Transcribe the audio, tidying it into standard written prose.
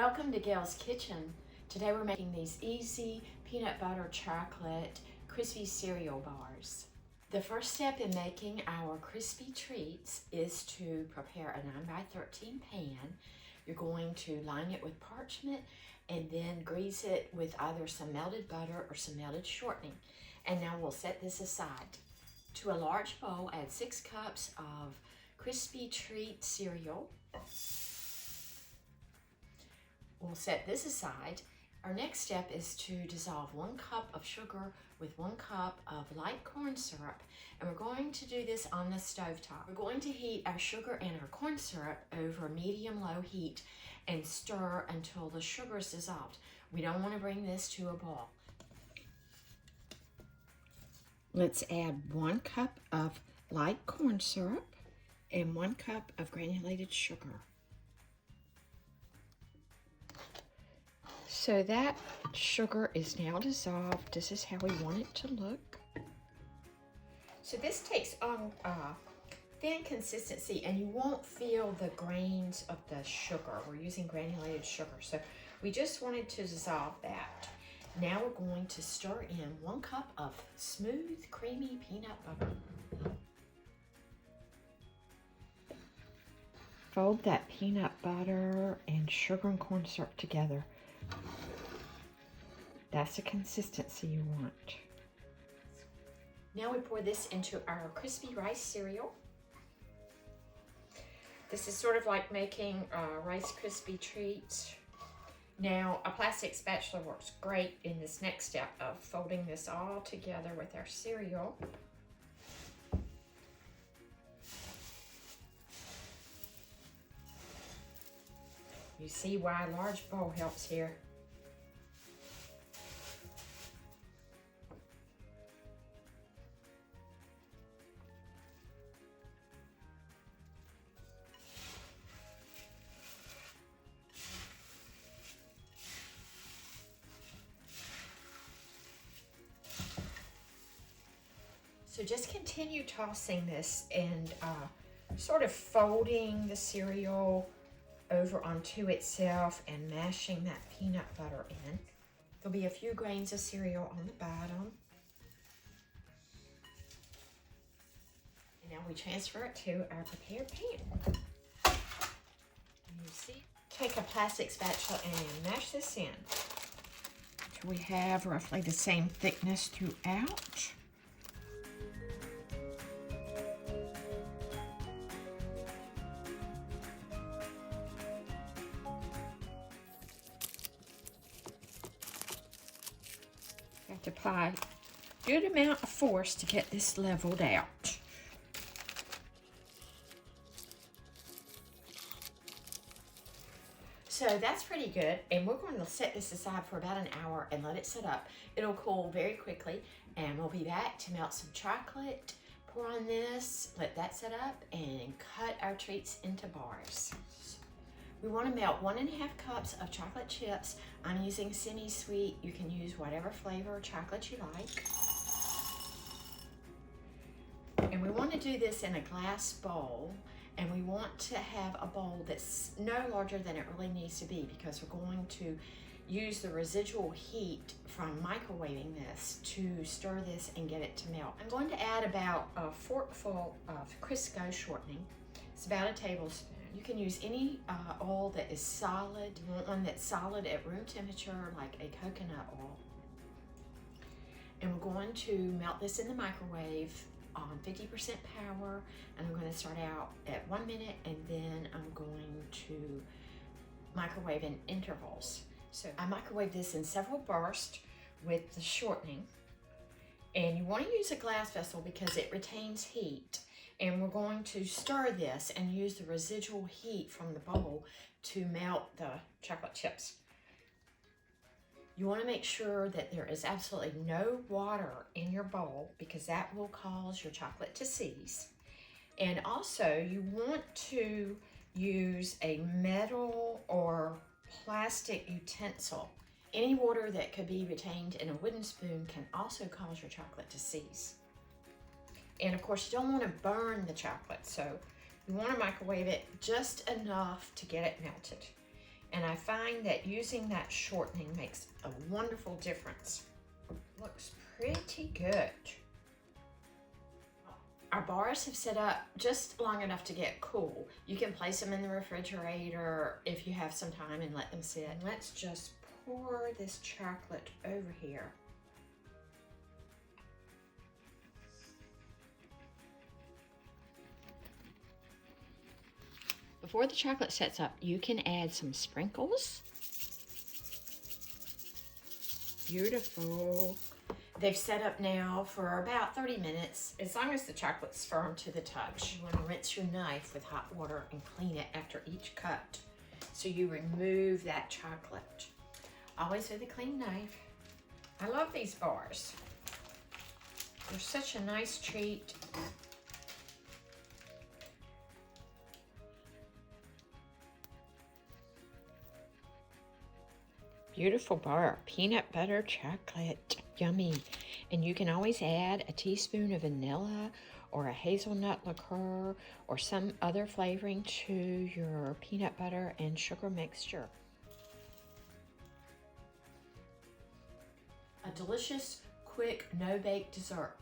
Welcome to Gail's Kitchen. Today we're making these easy peanut butter chocolate crispy cereal bars. The first step in making our crispy treats is to prepare a 9x13 pan. You're going to line it with parchment and then grease it with either some melted butter or some melted shortening. And now we'll set this aside. To a large bowl, add 6 cups of Krispies Treats cereal. We'll set this aside. Our next step is to dissolve 1 cup of sugar with 1 cup of light corn syrup, and we're going to do this on the stovetop. We're going to heat our sugar and our corn syrup over medium-low heat and stir until the sugar is dissolved. We don't want to bring this to a boil. Let's add 1 cup of light corn syrup and 1 cup of granulated sugar. So that sugar is now dissolved. This is how we want it to look. So this takes on thin consistency and you won't feel the grains of the sugar. We're using granulated sugar. So we just wanted to dissolve that. Now we're going to stir in 1 cup of smooth, creamy peanut butter. Fold that peanut butter and sugar and corn syrup together. That's the consistency you want. Now we pour this into our crispy rice cereal. This is sort of like making Rice Krispies Treats. Now a plastic spatula works great in this next step of folding this all together with our cereal. You see why a large bowl helps here. So just continue tossing this and sort of folding the cereal over onto itself and mashing that peanut butter in. There'll be a few grains of cereal on the bottom. And now we transfer it to our prepared pan. And you see, take a plastic spatula and mash this in until we have roughly the same thickness throughout. Have to apply a good amount of force to get this leveled out. So that's pretty good, and we're going to set this aside for about an hour and let it set up. It'll cool very quickly, and we'll be back to melt some chocolate, pour on this, let that set up, and cut our treats into bars. We want to melt 1½ cups of chocolate chips. I'm using semi-sweet. You can use whatever flavor chocolate you like. And we want to do this in a glass bowl, and we want to have a bowl that's no larger than it really needs to be because we're going to use the residual heat from microwaving this to stir this and get it to melt. I'm going to add about a forkful of Crisco shortening. It's about a tablespoon. You can use any oil that is solid. You want one that's solid at room temperature, like a coconut oil. And we're going to melt this in the microwave on 50% power. And I'm going to start out at 1 minute, and then I'm going to microwave in intervals. So I microwave this in several bursts with the shortening. And you want to use a glass vessel because it retains heat. And we're going to stir this and use the residual heat from the bowl to melt the chocolate chips. You want to make sure that there is absolutely no water in your bowl because that will cause your chocolate to seize. And also you want to use a metal or plastic utensil. Any water that could be retained in a wooden spoon can also cause your chocolate to seize. And of course, you don't want to burn the chocolate, so you want to microwave it just enough to get it melted. And I find that using that shortening makes a wonderful difference. Looks pretty good. Our bars have set up just long enough to get cool. You can place them in the refrigerator if you have some time and let them sit. And let's just pour this chocolate over here. Before the chocolate sets up, you can add some sprinkles. Beautiful. They've set up now for about 30 minutes, as long as the chocolate's firm to the touch. You want to rinse your knife with hot water and clean it after each cut, so you remove that chocolate. Always with a clean knife. I love these bars. They're such a nice treat. Beautiful bar, peanut butter chocolate, yummy. And you can always add a teaspoon of vanilla or a hazelnut liqueur or some other flavoring to your peanut butter and sugar mixture. A delicious, quick, no-bake dessert.